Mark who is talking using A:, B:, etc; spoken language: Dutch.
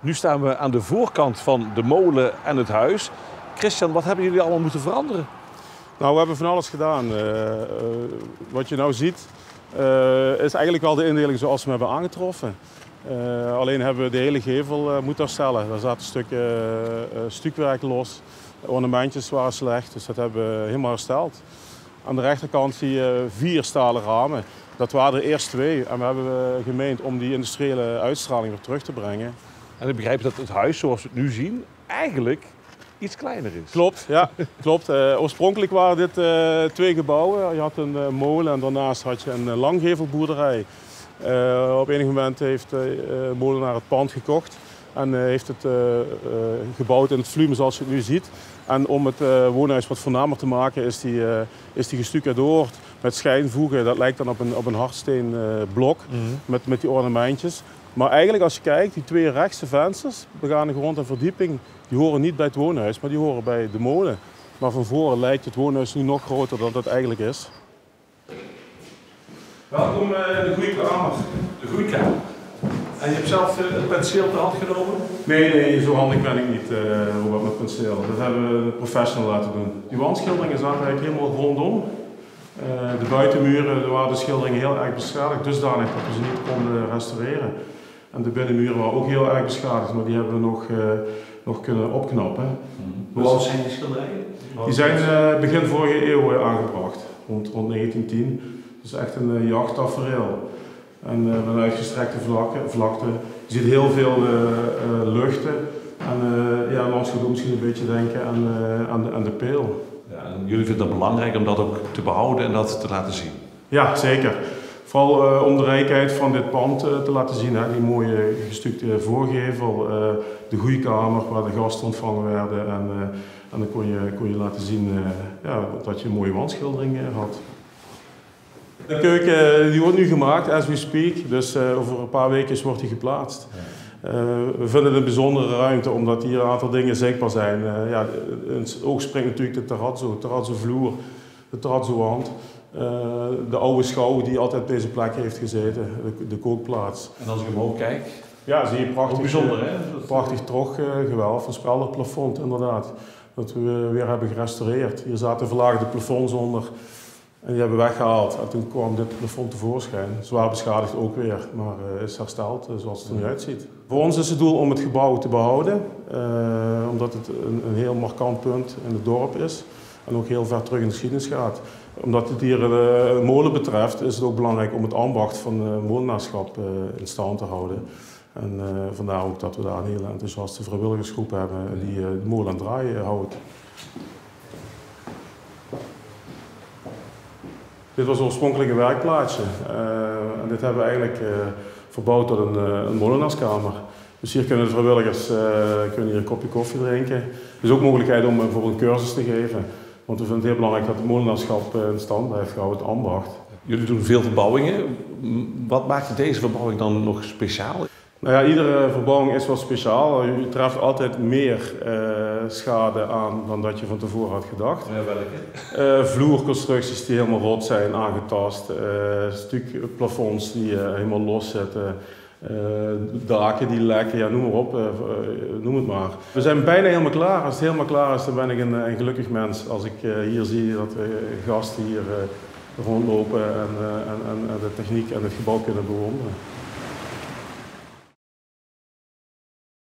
A: Nu staan we aan de voorkant van de molen en het huis. Christian, wat hebben jullie allemaal moeten veranderen?
B: Nou, we hebben van alles gedaan. Wat je nou ziet is eigenlijk wel de indeling zoals we hem hebben aangetroffen. Alleen hebben we de hele gevel moeten herstellen. Daar zaten stukken stukwerk los, de ornamentjes waren slecht, dus dat hebben we helemaal hersteld. Aan de rechterkant zie je 4 stalen ramen. Dat waren er eerst 2 en we hebben gemeend om die industriële uitstraling weer terug te brengen.
A: En ik begrijp dat het huis zoals we het nu zien eigenlijk iets kleiner is.
B: Klopt, ja. Klopt. Oorspronkelijk waren dit 2 gebouwen. Je had een molen en daarnaast had je een langgevelboerderij. Op enig moment heeft de molenaar het pand gekocht en heeft het gebouwd in het volume zoals je het nu ziet. En om het woonhuis wat voornamer te maken is die gestucadoord met schijnvoegen. Dat lijkt dan op een hardsteenblok met die ornamentjes. Maar eigenlijk als je kijkt, die 2 rechtse vensters, begane grond en verdieping, die horen niet bij het woonhuis, maar die horen bij de molen. Maar van voren lijkt het woonhuis nu nog groter dan het eigenlijk is.
A: Welkom in de groeikamer. De groeikamer. En je hebt zelf het penseel ter hand genomen?
B: Nee, zo handig ben ik niet met penseel. Dat hebben we een professional laten doen. Die wandschilderingen zaten eigenlijk helemaal rondom. De buitenmuren waren de schilderingen heel erg beschadigd, dusdanig dat we ze niet konden restaureren. En de binnenmuren waren ook heel erg beschadigd, maar die hebben we nog kunnen opknappen.
A: Hoe oud zijn die schilderijen?
B: Die zijn begin vorige eeuw aangebracht, rond 1910. Dus echt een jachttafereel. En met een uitgestrekte vlakte. Je ziet heel veel luchten. En landschap doet misschien een beetje denken aan de Peel.
A: Ja, en jullie vinden het belangrijk om dat ook te behouden en dat te laten zien?
B: Ja, zeker. Vooral om de rijkheid van dit pand te laten zien. Hè. Die mooie gestukte voorgevel, de groeikamer waar de gasten ontvangen werden. En dan kon je laten zien dat je een mooie wandschildering had. De keuken die wordt nu gemaakt, as we speak. Dus over een paar weken wordt die geplaatst. We vinden het een bijzondere ruimte omdat hier een aantal dingen zichtbaar zijn. In het oog springt natuurlijk de terrazzo vloer, de terrazzo-wand. De oude schouw die altijd op deze plek heeft gezeten, de kookplaats.
A: En als ik omhoog kijk?
B: Ja, zie je prachtig,
A: bijzonder, hè?
B: Prachtig troggewelf, een spelderplafond inderdaad. Dat we weer hebben gerestaureerd. Hier zaten verlaagde plafonds onder. En die hebben we weggehaald en toen kwam dit plafond tevoorschijn. Zwaar beschadigd ook weer, maar is hersteld zoals het er nu uitziet. Voor ons is het doel om het gebouw te behouden, omdat het een heel markant punt in het dorp is. En ook heel ver terug in de geschiedenis gaat. Omdat het hier een molen betreft, is het ook belangrijk om het ambacht van het molenaarschap in stand te houden. En vandaar ook dat we daar een hele enthousiaste vrijwilligersgroep hebben die de molen aan het draaien houdt. Dit was oorspronkelijk een werkplaatsje. En dit hebben we eigenlijk verbouwd tot een molenaarskamer. Dus hier kunnen de vrijwilligers hier een kopje koffie drinken. Er is ook mogelijkheid om bijvoorbeeld een cursus te geven. Want we vinden het heel belangrijk dat het molenaarschap in stand blijft gehouden, het ambacht.
A: Jullie doen veel verbouwingen. Wat maakt deze verbouwing dan nog speciaal?
B: Nou ja, iedere verbouwing is wel speciaal. Je treft altijd meer schade aan dan dat je van tevoren had gedacht.
A: Ja, welke?
B: Vloerconstructies die helemaal rot zijn, aangetast. Stukplafonds die helemaal los zitten. Daken die lekken, ja, noem maar op, noem het maar. We zijn bijna helemaal klaar. Als het helemaal klaar is, dan ben ik een gelukkig mens. Als ik hier zie dat gasten hier rondlopen en de techniek en het gebouw kunnen bewonderen.